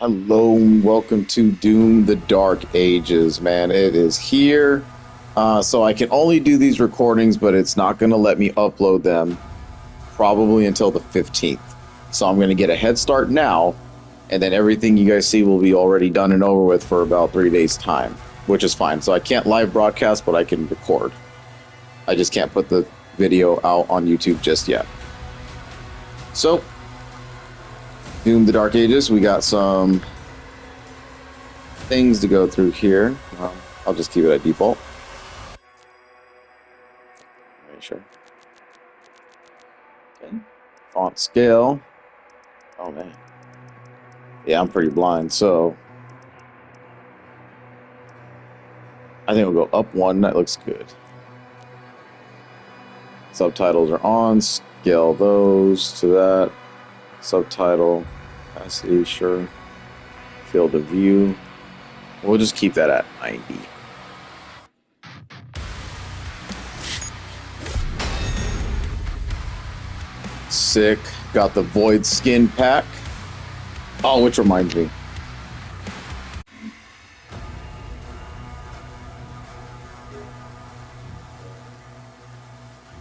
Hello and welcome to Doom the Dark Ages, man. It is here. So I can only do these recordings, but it's not going to let me upload them probably until the 15th. So I'm going to get a head start now, and then everything you guys see will be already done and over with for about 3 days' time, which is fine. So I can't live broadcast, but I can record. I just can't put the video out on YouTube just yet. So, Doom the Dark Ages, we got some things to go through here. I'll just keep it at default. Make sure. Okay. Font scale. Oh man. Yeah, I'm pretty blind, so I think we'll go up one. That looks good. Subtitles are on. Scale those to that. Subtitle. Capacity, sure. Field of view. We'll just keep that at 90. Sick. Got the Void Skin Pack. Oh, which reminds me.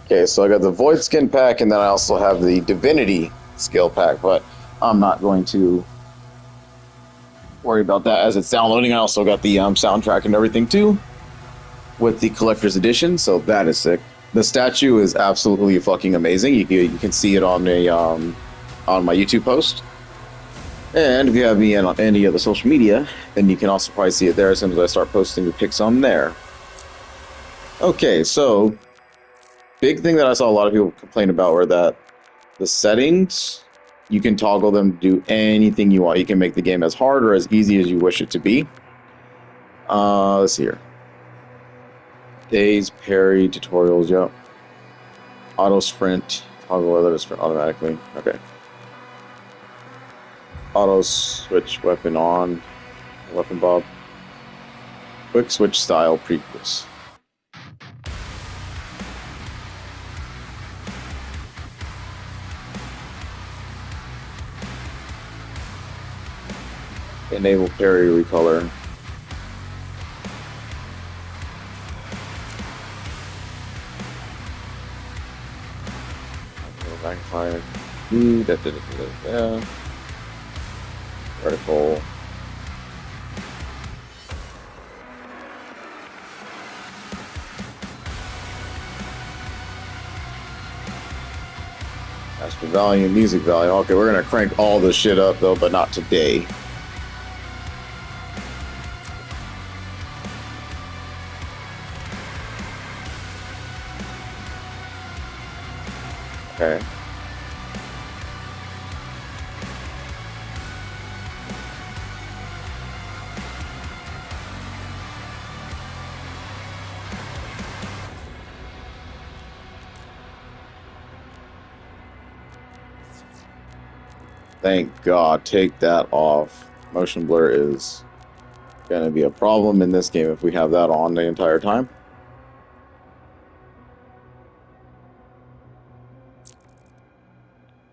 Okay, so I got the Void Skin Pack, and then I also have the Divinity Skill Pack, but I'm not going to worry about that as it's downloading. I also got the soundtrack and everything too with the collector's edition, so that is sick. The statue is absolutely fucking amazing. You can see it on my YouTube post, and if you have me on any of the social media, then you can also probably see it there as soon as I start posting the pics on there. Okay, so big thing that I saw a lot of people complain about were that the settings, you can toggle them to do anything you want. You can make the game as hard or as easy as you wish it to be. Let's see here. Days, parry, tutorials, yep. Auto sprint, toggle whether to sprint automatically. Okay. Auto switch weapon on, weapon bob. Quick switch style previous. Enable parry recolor. Magnifier. Yeah. Vertical. Master volume, music volume. Okay, we're gonna crank all this shit up though, but not today. Okay. Thank God, take that off. Motion blur is going to be a problem in this game if we have that on the entire time.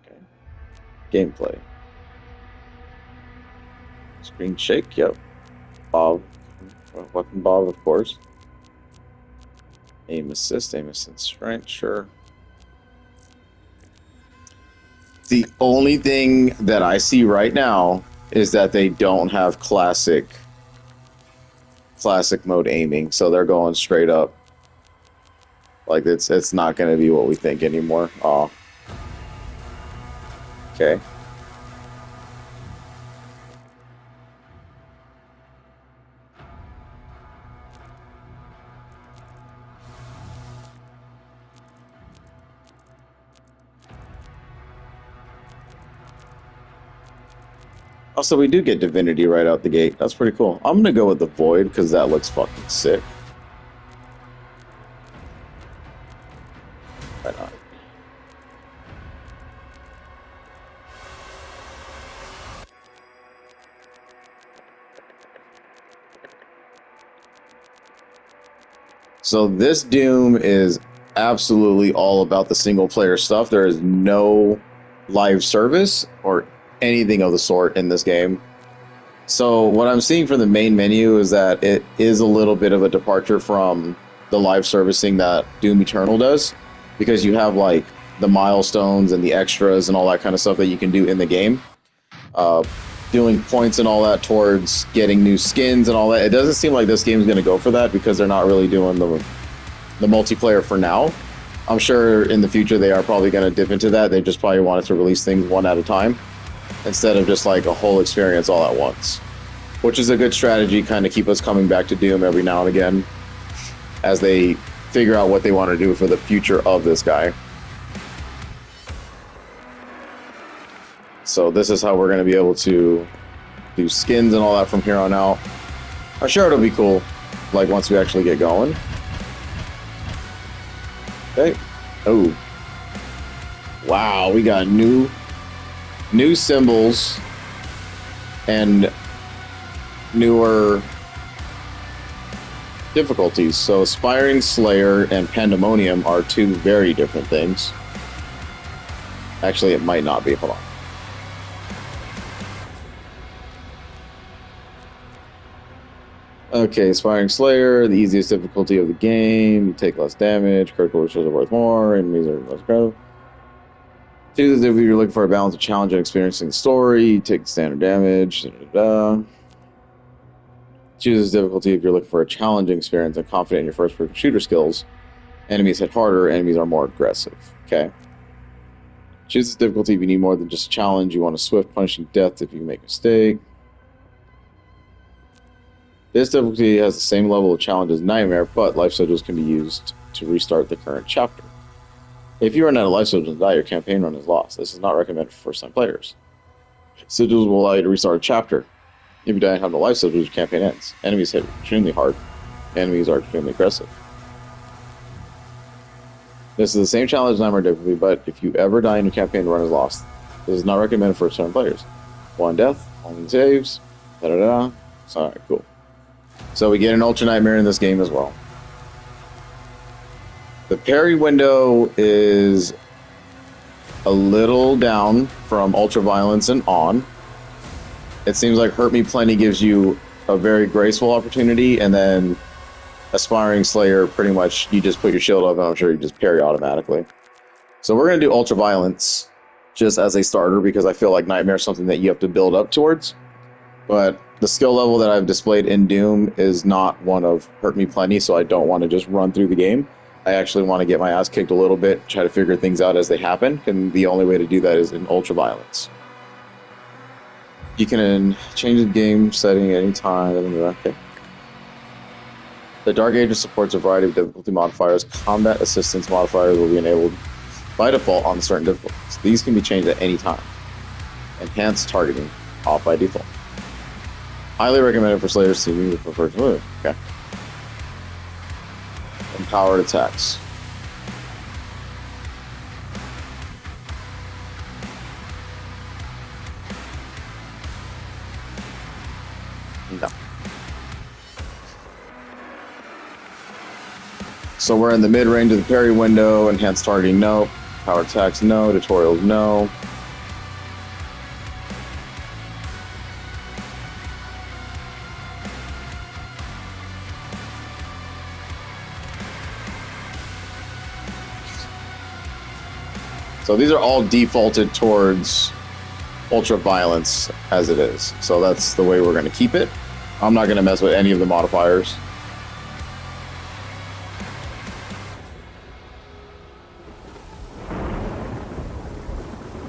Okay. Gameplay. Screen shake, yep. Bob. Weapon bob, of course. Aim assist strength, sure. The only thing that I see right now is that they don't have classic mode aiming, so they're going straight up. Like it's not going to be what we think anymore. Oh. Okay. Also, we do get Divinity right out the gate. That's pretty cool. I'm gonna go with the Void because that looks fucking sick. Why not? So this Doom is absolutely all about the single player stuff. There is no live service or anything of the sort in this game. So what I'm seeing from the main menu is that it is a little bit of a departure from the live servicing that Doom Eternal does, because you have like the milestones and the extras and all that kind of stuff that you can do in the game. Uh, Doing points and all that towards getting new skins and all that. It doesn't seem like this game is going to go for that because they're not really doing the multiplayer for now. I'm sure in the future they are probably going to dip into that. They just probably wanted to release things one at a time instead of just like a whole experience all at once, which is a good strategy, kind of keep us coming back to Doom every now and again as they figure out what they want to do for the future of this guy. So this is how we're going to be able to do skins and all that from here on out. I'm sure it'll be cool, like once we actually get going. Okay. Oh. Wow, we got new symbols and newer difficulties. So Aspiring Slayer and Pandemonium are two very different things. Actually, it might not be. Hold on. Okay, Aspiring Slayer, the easiest difficulty of the game. You take less damage, critical wishes are worth more, enemies are less critical. Choose if you're looking for a balance of challenge and experiencing the story, you take standard damage. Choose difficulty if you're looking for a challenging experience and confident in your first-person shooter skills. Enemies hit harder, enemies are more aggressive. Okay. Choose this difficulty if you need more than just a challenge. You want a swift, punishing death if you make a mistake. This difficulty has the same level of challenge as Nightmare, but life sigils can be used to restart the current chapter. If you run out of life sigils and die, your campaign run is lost. This is not recommended for first-time players. Sigils will allow you to restart a chapter. If you die and have no life sigils, your campaign ends. Enemies hit extremely hard. Enemies are extremely aggressive. This is the same challenge as Nightmare difficulty, but if you ever die and your campaign run is lost, this is not recommended for first-time players. One death, only saves, da-da-da. Alright, cool. So we get an Ultra Nightmare in this game as well. The parry window is a little down from Ultra Violence and on. It seems like Hurt Me Plenty gives you a very graceful opportunity, and then Aspiring Slayer, pretty much you just put your shield up and I'm sure you just parry automatically. So we're going to do Ultra Violence just as a starter because I feel like Nightmare is something that you have to build up towards. But the skill level that I've displayed in Doom is not one of Hurt Me Plenty, so I don't want to just run through the game. I actually want to get my ass kicked a little bit, try to figure things out as they happen, and the only way to do that is in Ultra Violence. You can change the game setting at any time. Okay. The Dark Ages supports a variety of difficulty modifiers. Combat assistance modifiers will be enabled by default on certain difficulties. These can be changed at any time. Enhanced targeting, off by default. Highly recommended for Slayers to use the preferred move. Okay. Empowered attacks. No. So we're in the mid-range of the parry window. Enhanced targeting, no. Power attacks, no. Tutorials, no. So these are all defaulted towards Ultra Violence as it is. So that's the way we're going to keep it. I'm not going to mess with any of the modifiers.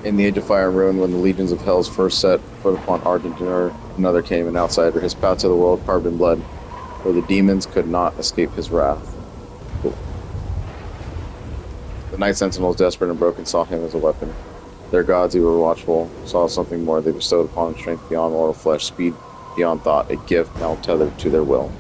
In the Age of Fire and Ruin, when the legions of Hell's first set foot upon Argentina, another came, an outsider, his path to the world carved in blood, where the demons could not escape his wrath. Cool. The Night Sentinels, desperate and broken, saw him as a weapon. Their gods, who were watchful, saw something more. They bestowed upon him strength beyond mortal flesh, speed beyond thought, a gift now tethered to their will.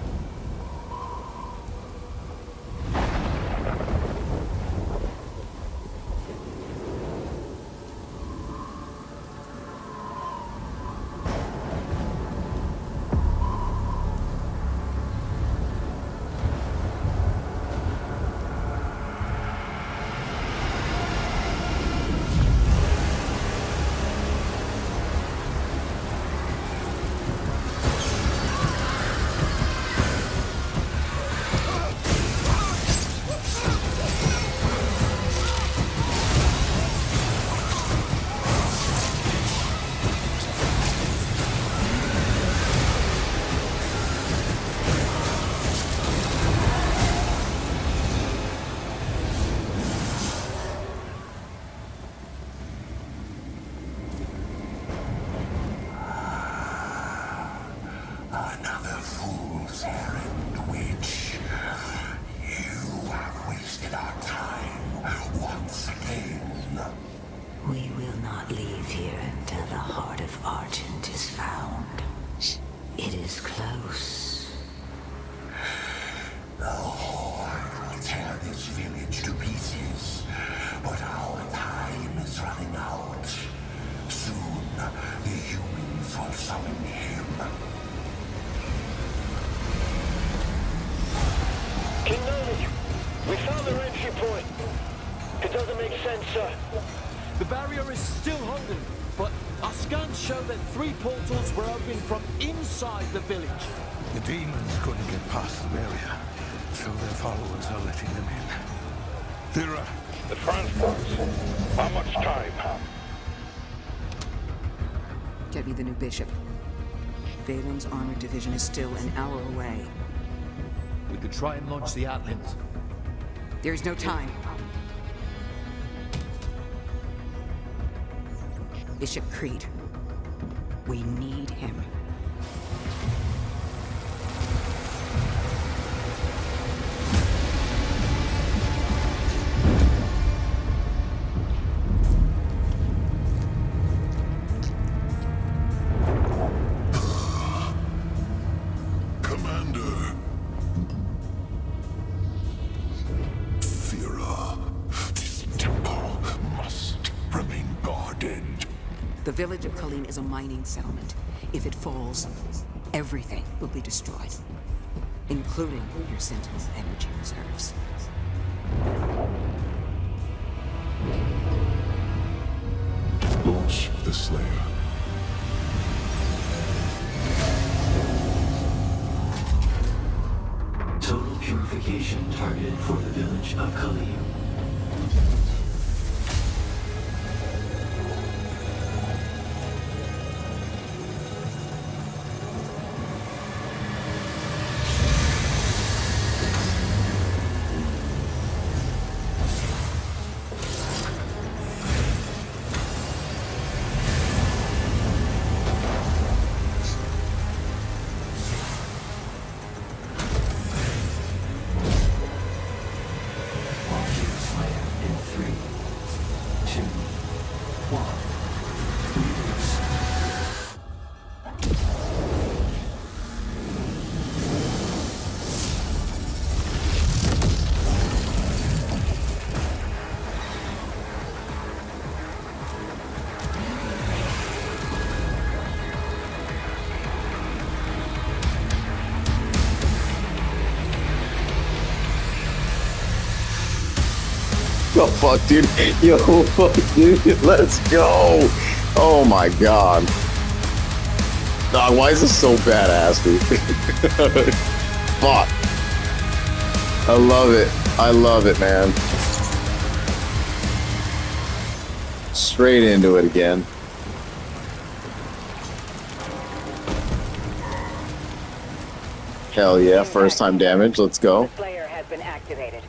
this errand, witch. You have wasted our time once again. We will not leave here until the heart of Argent is found. It is close. The Horde will tear this village to pieces, but our time is running out. Soon, the humans will summon him. King Nolan, we found the entry point. It doesn't make sense, sir. The barrier is still holding, but our scans show that 3 portals were open from inside the village. The demons couldn't get past the barrier, so their followers are letting them in. Thira. The transports. How much time? Get me the new bishop. Valen's armored division is still an hour away. We could try and launch the Atlands. There's no time. Bishop Creed. We need him. Commander. Thira. This temple must remain guarded. The village of Colleen is a mining settlement. If it falls, everything will be destroyed, including your Sentinel energy reserves. Launch the Slayer. Total purification targeted for the village of Khalil. Oh fuck, dude. Yo, fuck, dude. Let's go. Oh my god. Dog, why is this so badass, dude? Fuck. I love it. I love it, man. Straight into it again. Hell yeah, first time damage. Let's go. The Slayer has been activated.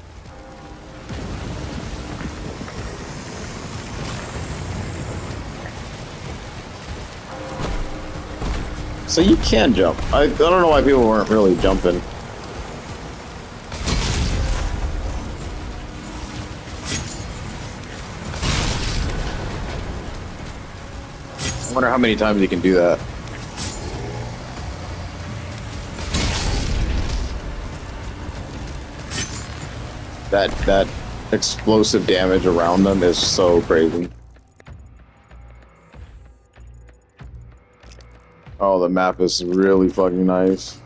So you can jump. I don't know why people weren't really jumping. I wonder how many times you can do that. That explosive damage around them is so crazy. Oh, the map is really fucking nice.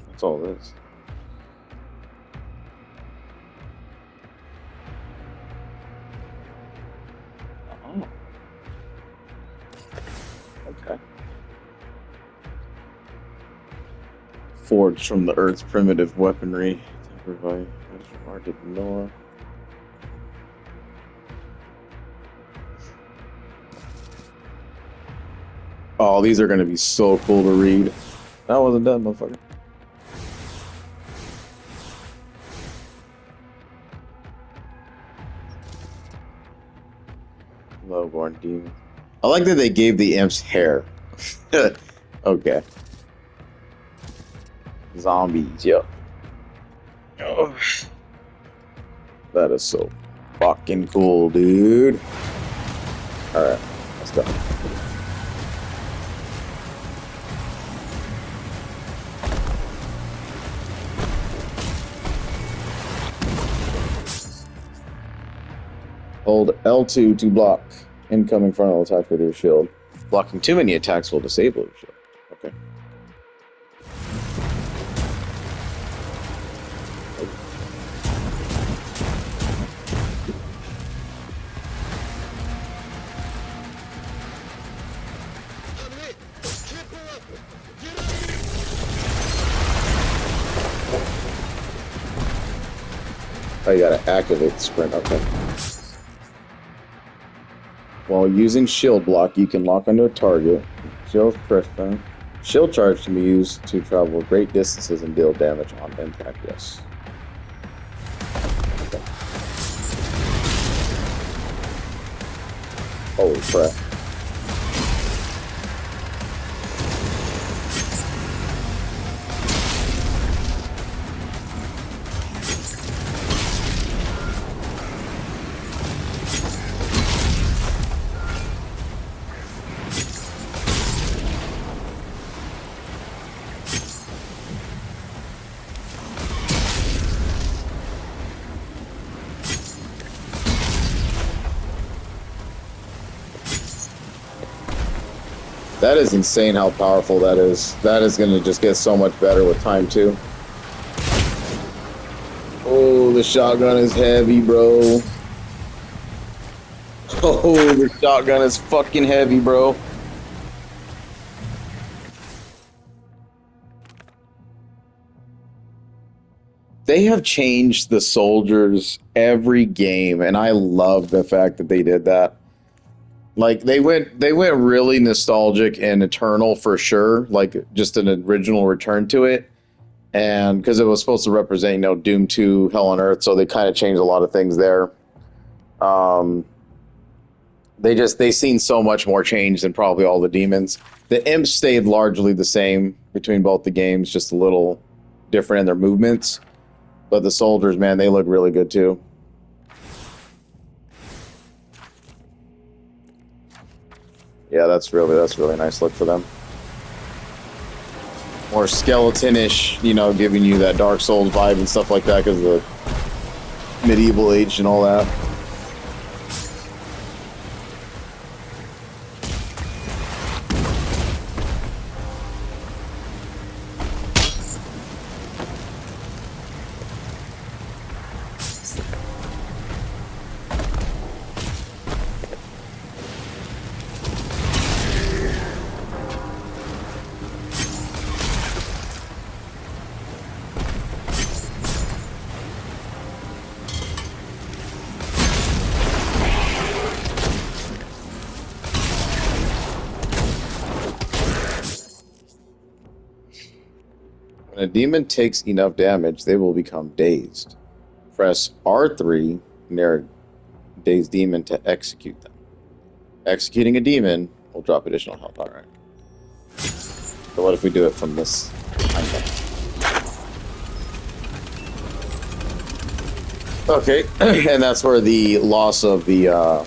That's all it is. Oh. Okay. Forged from the Earth's primitive weaponry. Tempered by Arctic Noah. Oh, these are going to be so cool to read. That wasn't done, motherfucker. Lowborn demon. I like that they gave the imps hair. Okay. Zombies, yep. Oh, that is so fucking cool, dude. Alright, let's go. Hold L2 to block incoming frontal attack with your shield. Blocking too many attacks will disable your shield. Okay. Oh, you gotta activate the sprint, okay. While using shield block, you can lock onto a target. Shield press down. Shield charge can be used to travel great distances and deal damage on impact, yes. Okay. Holy crap. That is insane how powerful that is. That is going to just get so much better with time, too. Oh, the shotgun is heavy, bro. Oh, the shotgun is fucking heavy, bro. They have changed the soldiers every game, and I love the fact that they did that. Like they went really nostalgic and eternal for sure, like just an original return to it. And because it was supposed to represent, you know, Doom 2, Hell on Earth, so they kind of changed a lot of things there. They seen so much more change than probably all the demons. The imps stayed largely the same between both the games, just a little different in their movements. But the soldiers, man, they look really good too. Yeah, that's really a nice look for them. More skeleton-ish, you know, giving you that Dark Souls vibe and stuff like that because of the medieval age and all that. When a demon takes enough damage, they will become dazed. Press R3 near a dazed demon to execute them. Executing a demon will drop additional health. Alright. So what if we do it from this angle? Okay, and that's where the loss of the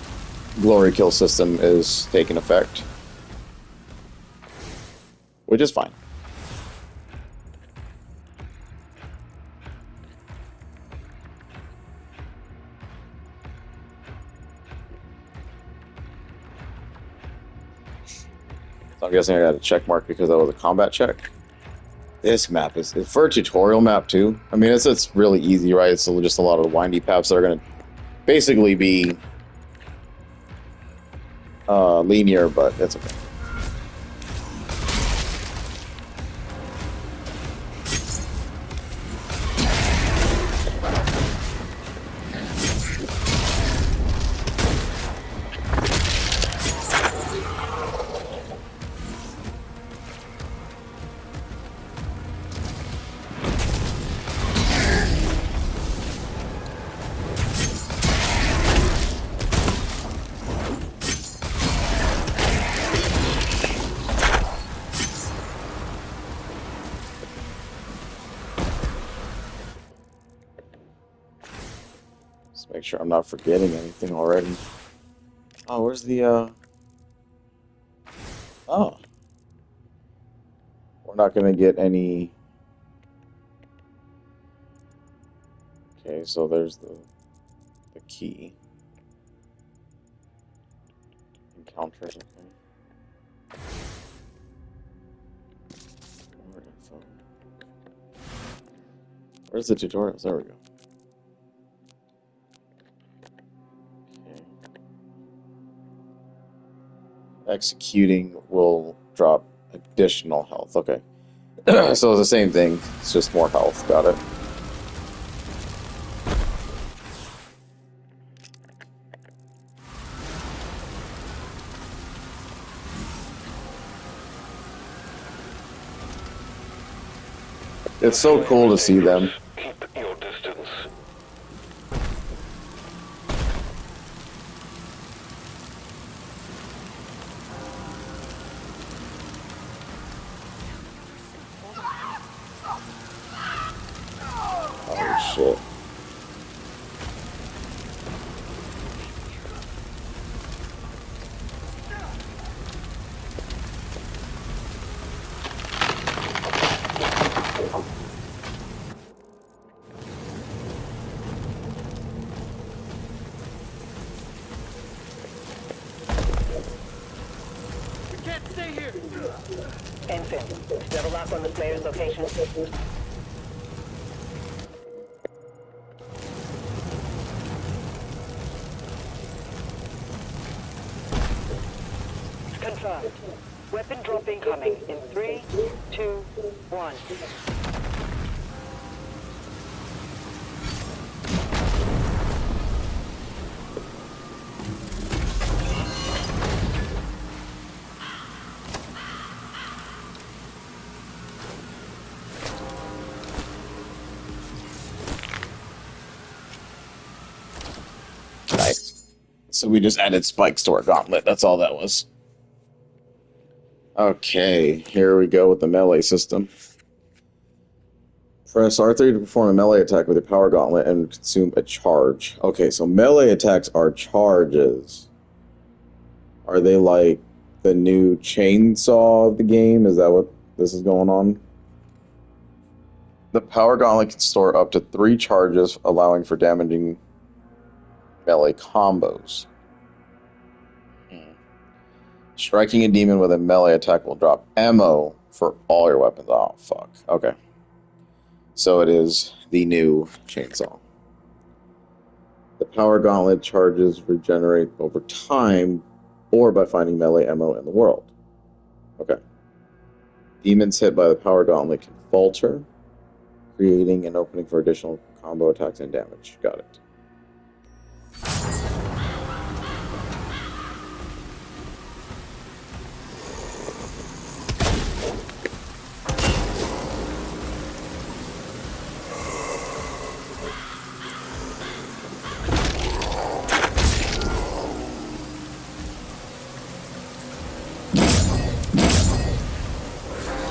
glory kill system is taking effect. Which is fine. So I'm guessing I got a check mark because that was a combat check. This map is for a tutorial map too. I mean, it's really easy, right? It's just a lot of windy paths that are going to basically be linear, but it's okay. Make sure I'm not forgetting anything already. Oh, where's the, Oh. We're not gonna get any... Okay, so there's the key. Encounters, okay. Where's the tutorials? There we go. Okay. Executing will drop additional health. Okay. So it's the same thing. It's just more health. Got it. It's so cool to see them. Keep your distance. Oh shit. We can't stay here. Ensign, do you have a lock on the player's location? Confirmed. Weapon drop incoming in 3, 2, 1. Nice. So we just added spikes to our gauntlet. That's all that was. Okay, here we go with the melee system. Press R3 to perform a melee attack with your power gauntlet and consume a charge. Okay, so melee attacks are charges. Are they like the new chainsaw of the game? Is that what this is going on? The power gauntlet can store up to 3 charges, allowing for damaging melee combos. Striking a demon with a melee attack will drop ammo for all your weapons. Oh, fuck. Okay. So it is the new chainsaw. The power gauntlet charges regenerate over time or by finding melee ammo in the world. Okay. Demons hit by the power gauntlet can falter, creating an opening for additional combo attacks and damage. Got it.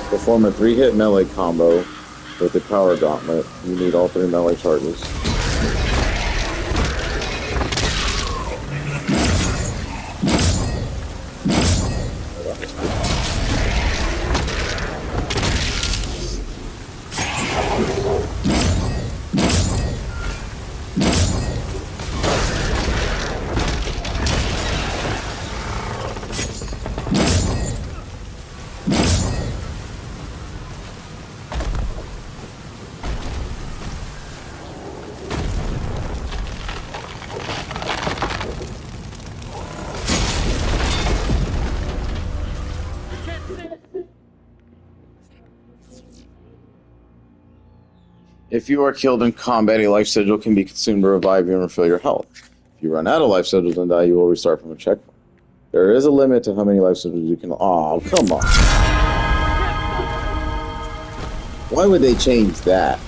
Perform a 3-hit melee combo with the power gauntlet. You need all 3 melee charges. If you are killed in combat, a life sigil can be consumed to revive you and refill your health. If you run out of life sigils and die, you will restart from a checkpoint. There is a limit to how many life sigils you can... Oh, come on. Why would they change that?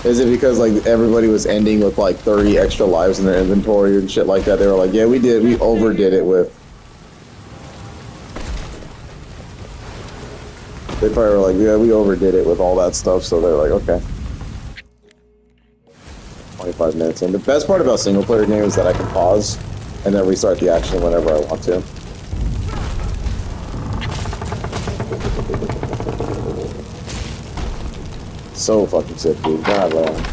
Is it because like everybody was ending with like 30 extra lives in their inventory and shit like that? They were like, yeah, we overdid it with... They probably were like, yeah, we overdid it with all that stuff, so they're like, okay. 25% 25 minutes in. The best part about single player games is that I can pause and then restart the action whenever I want to. So fucking sick, dude. God, man.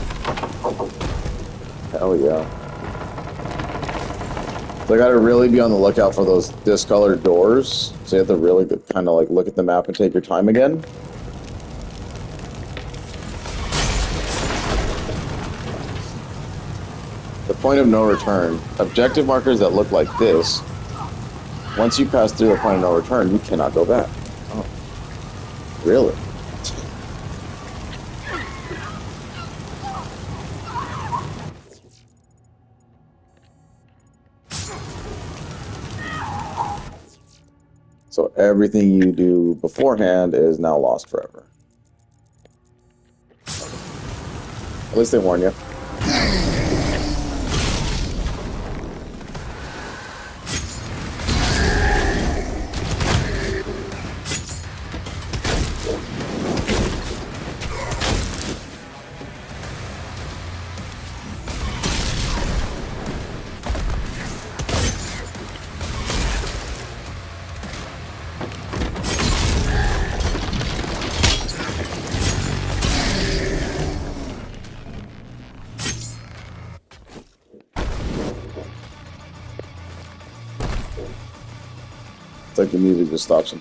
Hell yeah. So I gotta really be on the lookout for those discolored doors. So you have to really kind of like look at the map and take your time again. The point of no return. Objective markers that look like this. Once you pass through the point of no return, you cannot go back. Oh. Really? So everything you do beforehand is now lost forever. At least they warn you. It's like the music just stops him.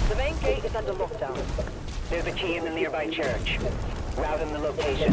The main gate is under lockdown. There's a key in the nearby church. Route in the location.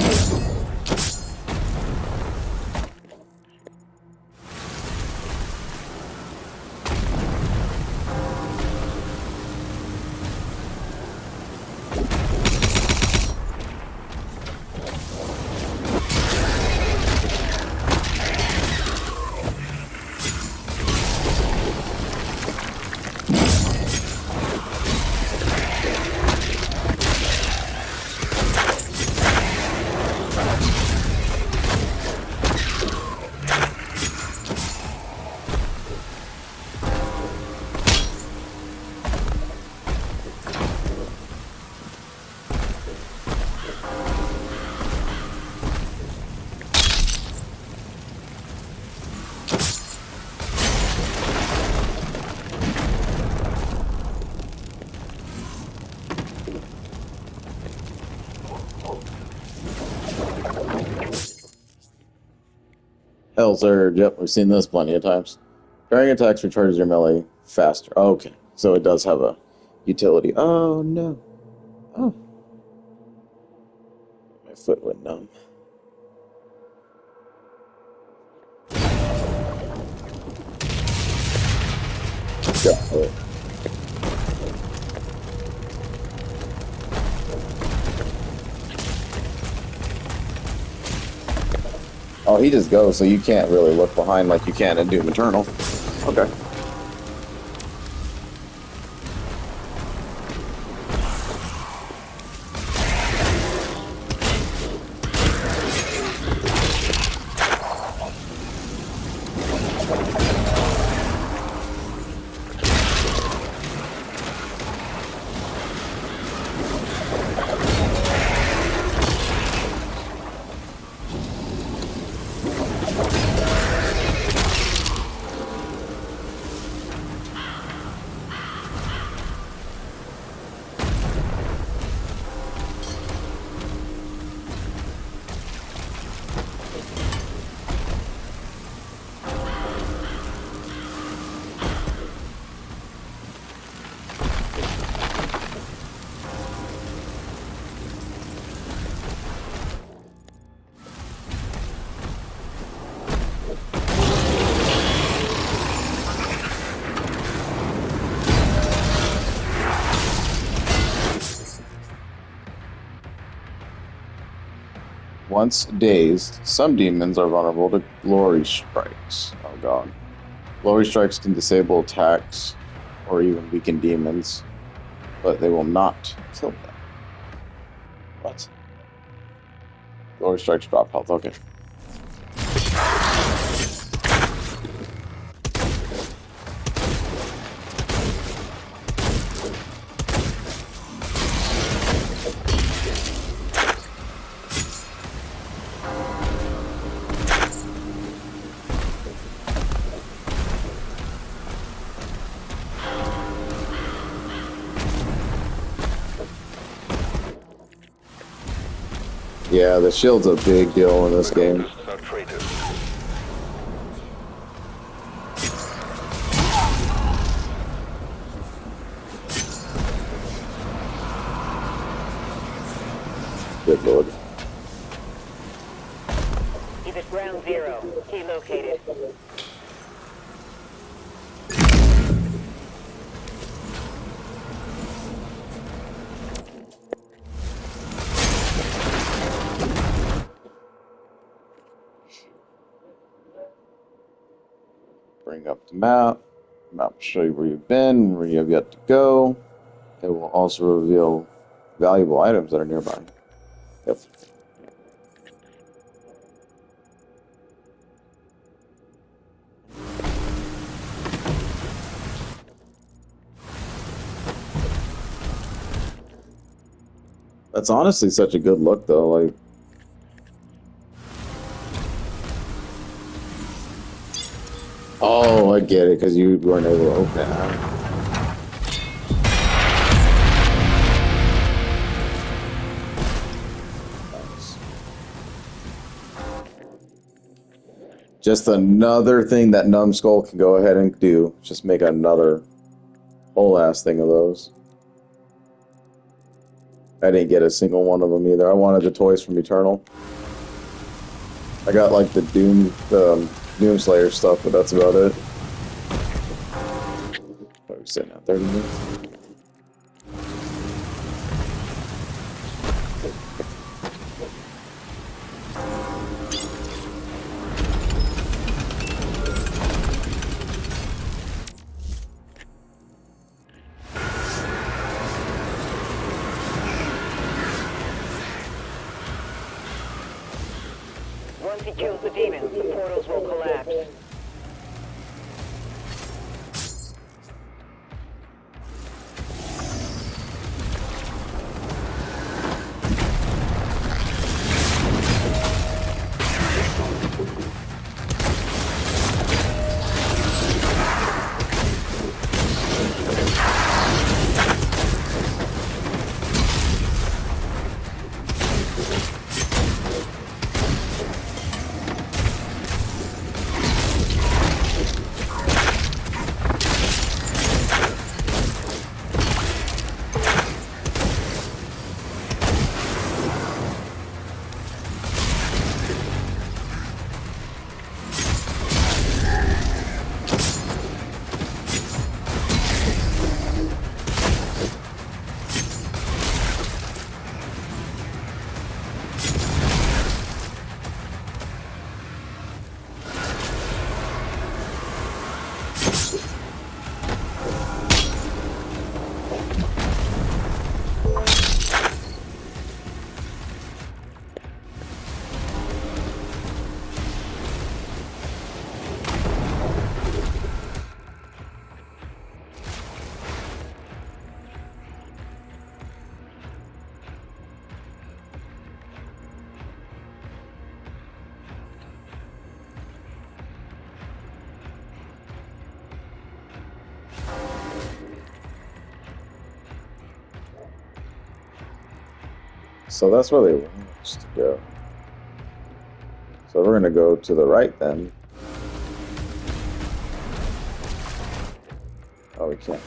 Hell, sir. Yep, we've seen this plenty of times. Parrying attacks recharges your melee faster. Oh, okay, so it does have a utility. Oh, no. Oh. My foot went numb. Got it. Oh, he just goes, so you can't really look behind like you can in Doom Eternal. Okay. Once dazed, some demons are vulnerable to glory strikes. Oh god. Glory strikes can disable attacks or even weaken demons, but they will not kill them. What? Glory strikes drop health, okay. Yeah, the shield's a big deal in this game. Are traitors. Good lord. He's at ground zero. He located. Bring up the map. Map will show you where you've been, where you have yet to go. It will also reveal valuable items that are nearby. Yep. That's honestly such a good look, though. Like, oh, I get it, because you weren't able to open it. Nice. Just another thing that Numbskull can go ahead and do. Just make another whole ass thing of those. I didn't get a single one of them either. I wanted the toys from Eternal. I got like the Doomslayer stuff, but that's about it. What are we sitting at 30 minutes? Once he kills the demons, the portals will collapse. So that's where they want us to go. So we're gonna go to the right then. Oh, we can't.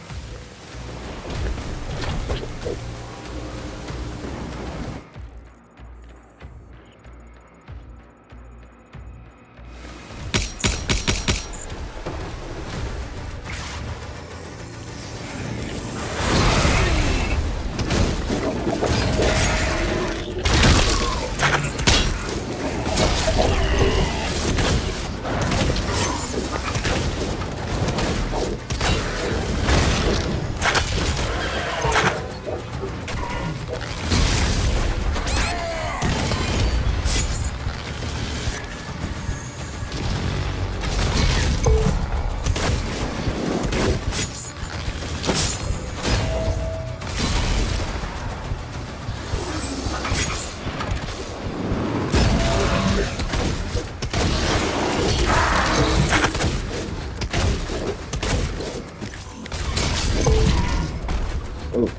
Ooh.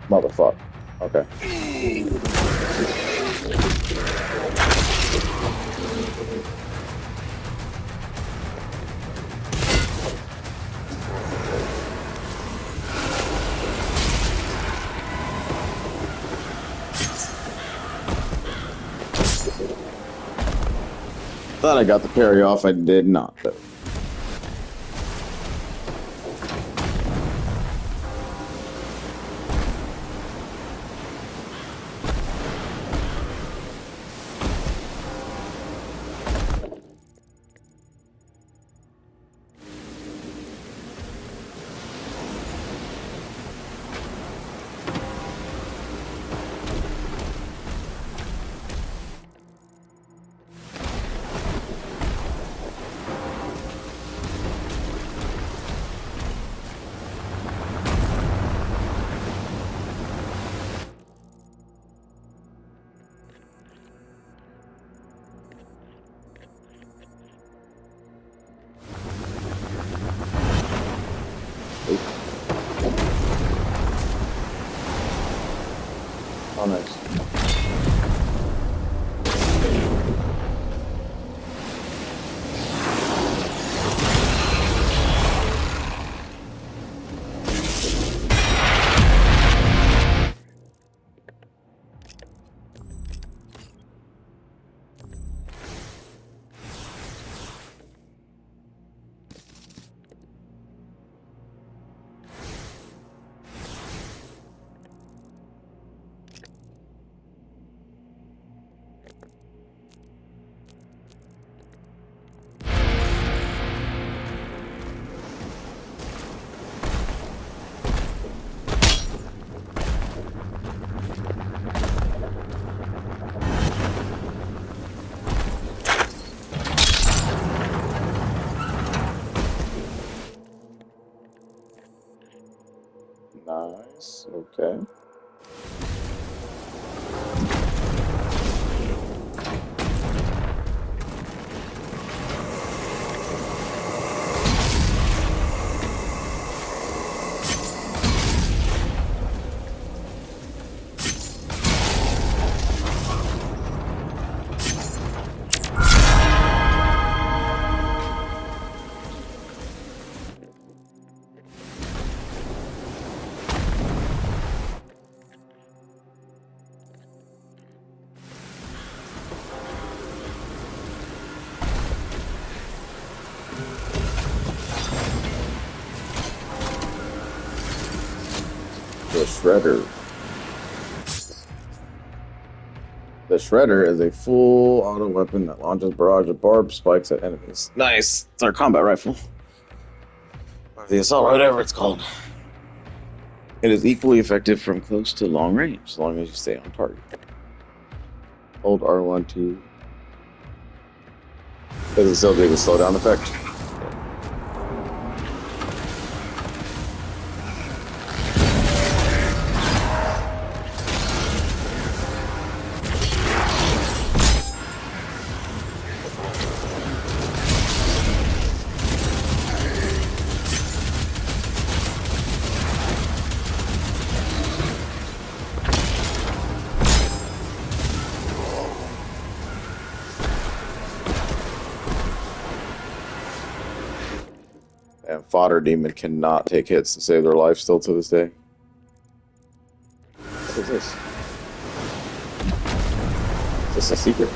Motherfucker. Okay. Thought I got the parry off. I did not, though. Oh, nice. Nice. Okay. Shredder. The Shredder is a full auto weapon that launches barrage of barbed spikes at enemies. Nice. It's our combat rifle. Or the assault, whatever it's called. It is equally effective from close to long range, as long as you stay on target. Hold R1 to. Does it still do the slowdown effect? And Fodder Demon cannot take hits to save their life still to this day. What is this? Is this a secret?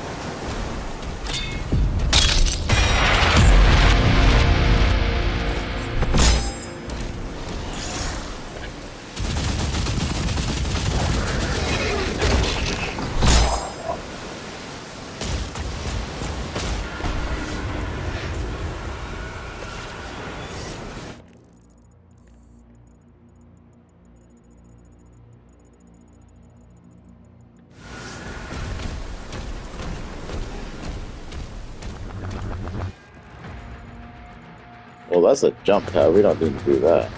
Well, that's a jump pad. We don't need to do that.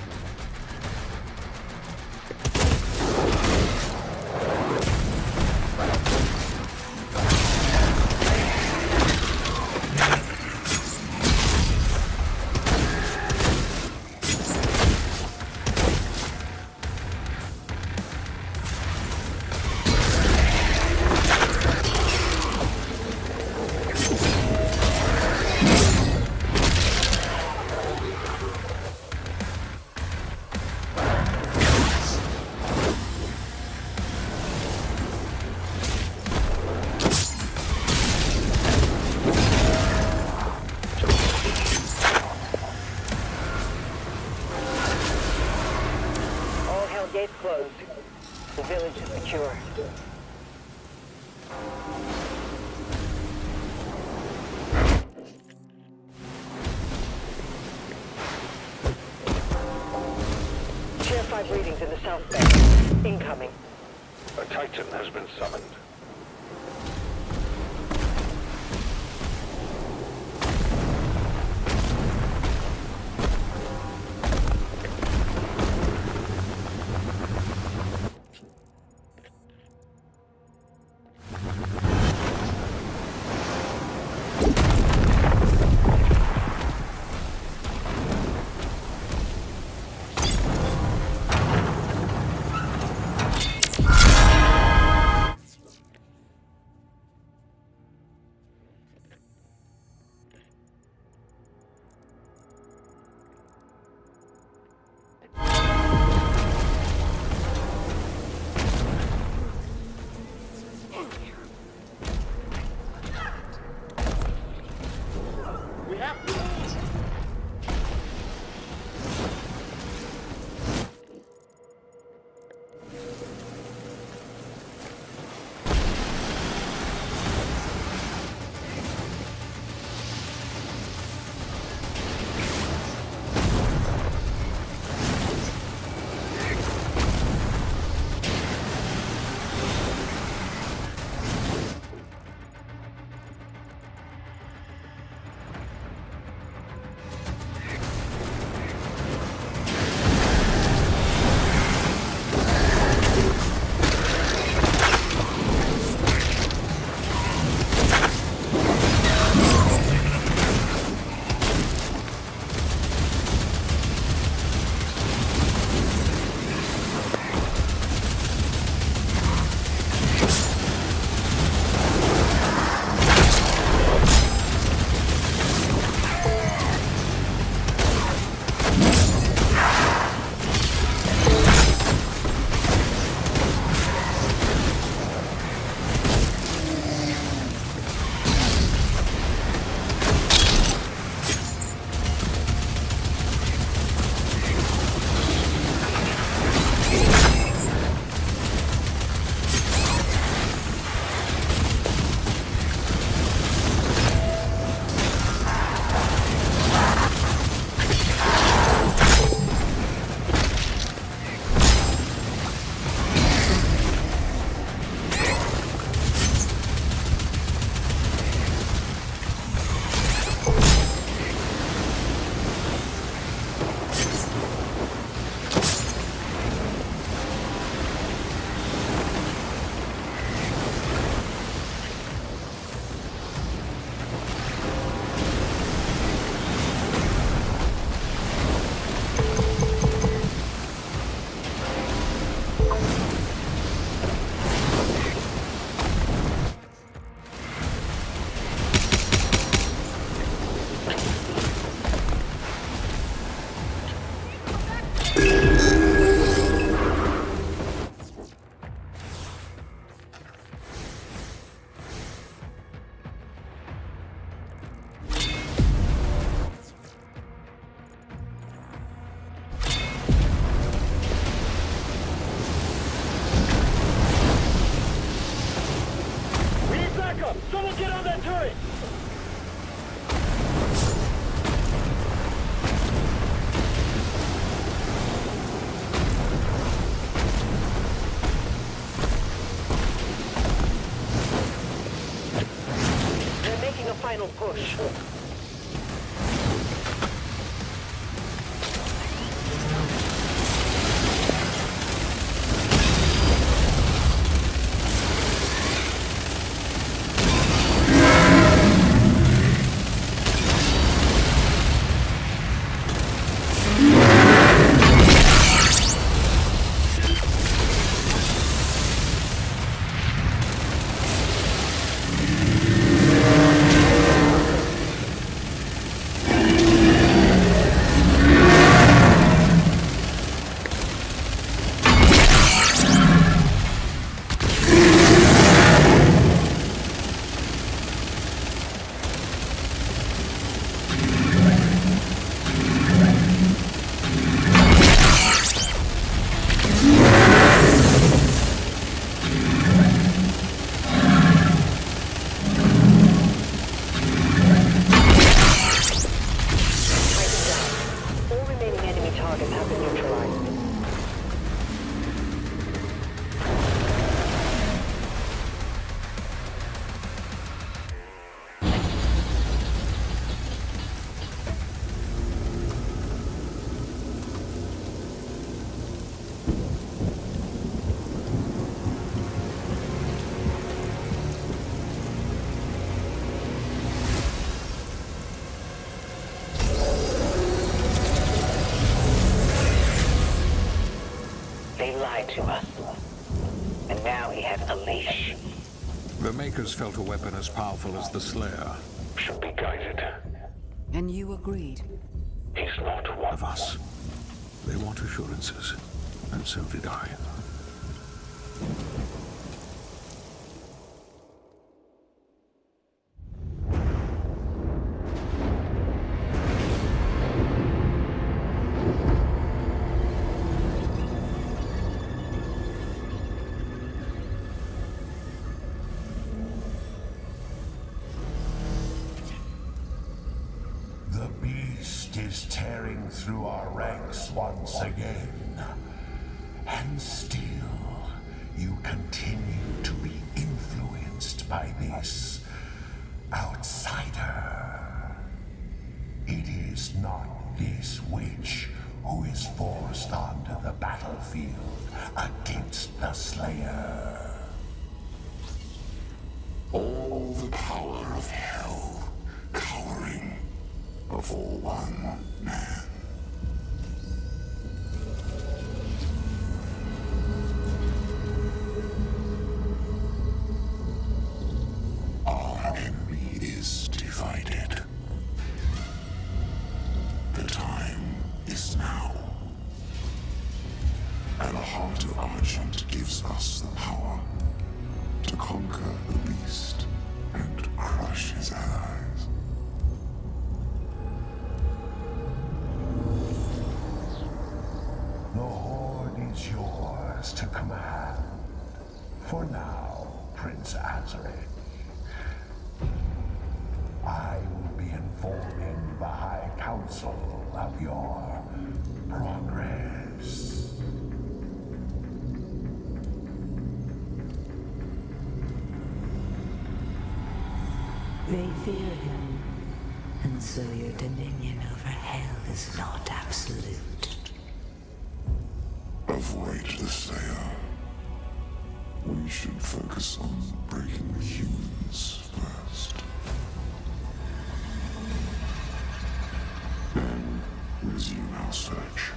Gates closed. The village is secure. Tier 5 readings in the south bay. Incoming. A Titan has been summoned. backup! Someone get on that turret! They're making a final push. All remaining enemy targets have been neutralized. They lied to us. And now he has a leash. The Makers felt a weapon as powerful as the Slayer. Should be guided. And you agreed. He's not one Of us. They want assurances, and so did I. The beast is tearing through our ranks once again. And still, you continue to be influenced by this outsider. It is not this witch who is forced onto the battlefield against the Slayer. All the power of hell cowering before one man. Our enemy is divided. The time is now. And the heart of Argent gives us the power to conquer the beast and crush his allies. The Horde is yours to command. For now, Prince Azareth. I will be informing the High Council of your progress. They fear him, and so your dominion over hell is not absolute. Avoid the Slayer. We should focus on breaking the humans first. Then resume our search.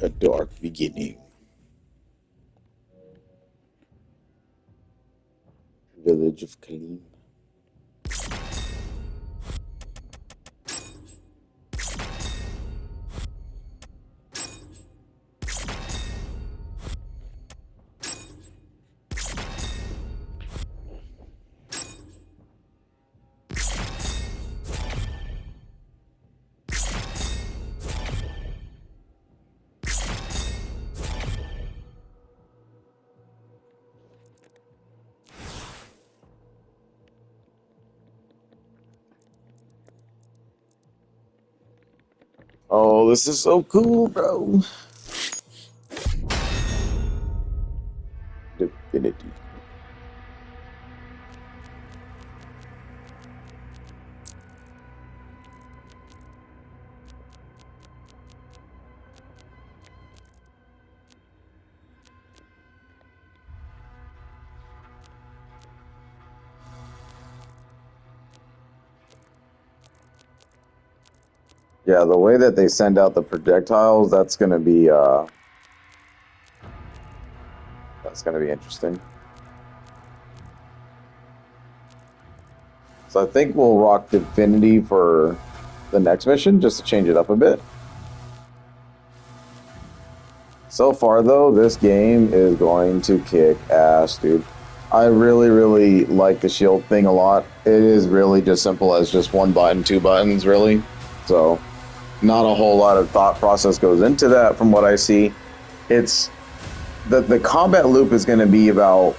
A dark beginning. Village of Kalim. Oh, this is so cool, bro. Divinity. Yeah, the way that they send out the projectiles, that's gonna be interesting. So I think we'll rock Divinity for the next mission, just to change it up a bit. So far, though, this game is going to kick ass, dude. I really, really like the shield thing a lot. It is really just simple as just one button, two buttons, really. So, not a whole lot of thought process goes into that from what I see. It's the combat loop is going to be about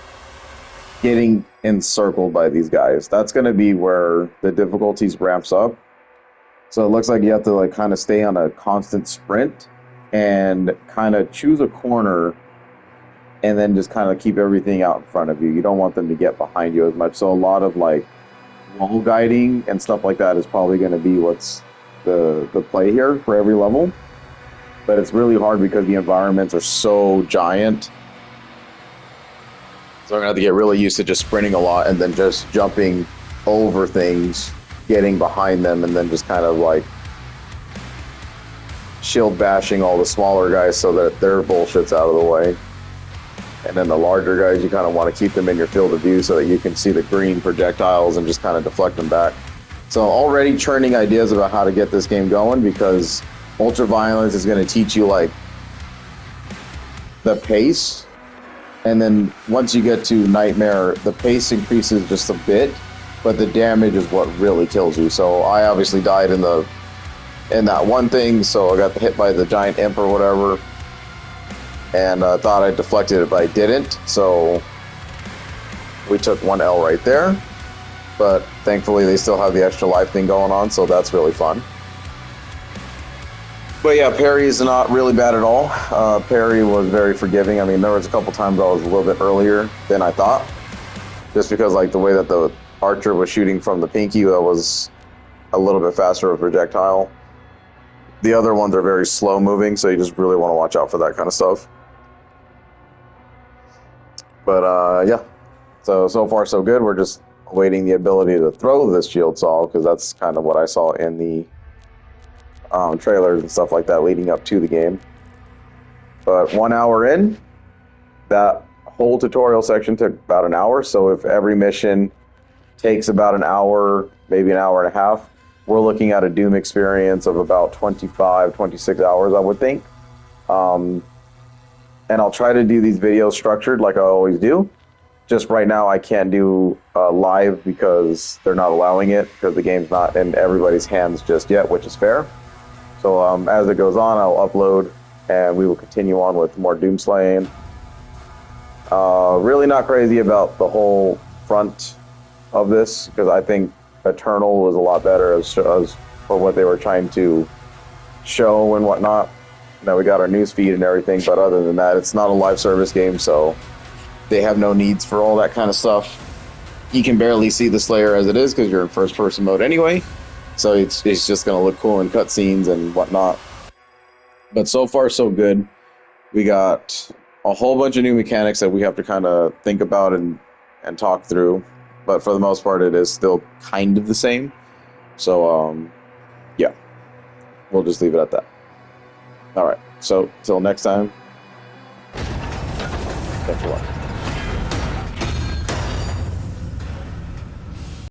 getting encircled by these guys. That's going to be where the difficulties ramps up. So it looks like you have to like kind of stay on a constant sprint and kind of choose a corner and then just kind of keep everything out in front of you. You don't want them to get behind you as much. So a lot of like wall guiding and stuff like that is probably going to be what's the play here for every level. But it's really hard because the environments are so giant. So I'm going to have to get really used to just sprinting a lot and then just jumping over things, getting behind them, and then just kind of like shield bashing all the smaller guys so that their bullshit's out of the way. And then the larger guys, you kind of want to keep them in your field of view so that you can see the green projectiles and just kind of deflect them back. So already churning ideas about how to get this game going, because Ultraviolence is going to teach you like the pace. And then once you get to Nightmare, the pace increases just a bit, but the damage is what really kills you. So I obviously died in that one thing, so I got hit by the giant imp or whatever, and thought I deflected it, but I didn't. So we took one L right there, but thankfully they still have the extra life thing going on, so that's really fun. But yeah, parry is not really bad at all. Parry was very forgiving. I mean, there was a couple times I was a little bit earlier than I thought, just because like the way that the archer was shooting from the pinky, that was a little bit faster of a projectile. The other ones are very slow moving, so you just really want to watch out for that kind of stuff. But yeah, so far so good. We're just awaiting the ability to throw this shield saw, because that's kind of what I saw in the trailers and stuff like that leading up to the game. But 1 hour in, that whole tutorial section took about an hour. So if every mission takes about an hour, maybe an hour and a half, we're looking at a Doom experience of about 25, 26 hours, I would think. And I'll try to do these videos structured like I always do. Just right now I can't do live because they're not allowing it, because the game's not in everybody's hands just yet, which is fair. So as it goes on, I'll upload, and we will continue on with more Doom slaying. Really not crazy about the whole front of this, because I think Eternal was a lot better as for what they were trying to show and whatnot. Now we got our news feed and everything, but other than that, it's not a live service game, so they have no needs for all that kind of stuff. You can barely see the Slayer as it is because you're in first-person mode anyway. So it's just going to look cool in cutscenes and whatnot. But so far, so good. We got a whole bunch of new mechanics that we have to kind of think about and talk through. But for the most part, it is still kind of the same. So, yeah. We'll just leave it at that. All right. So, till next time. Thanks a lot.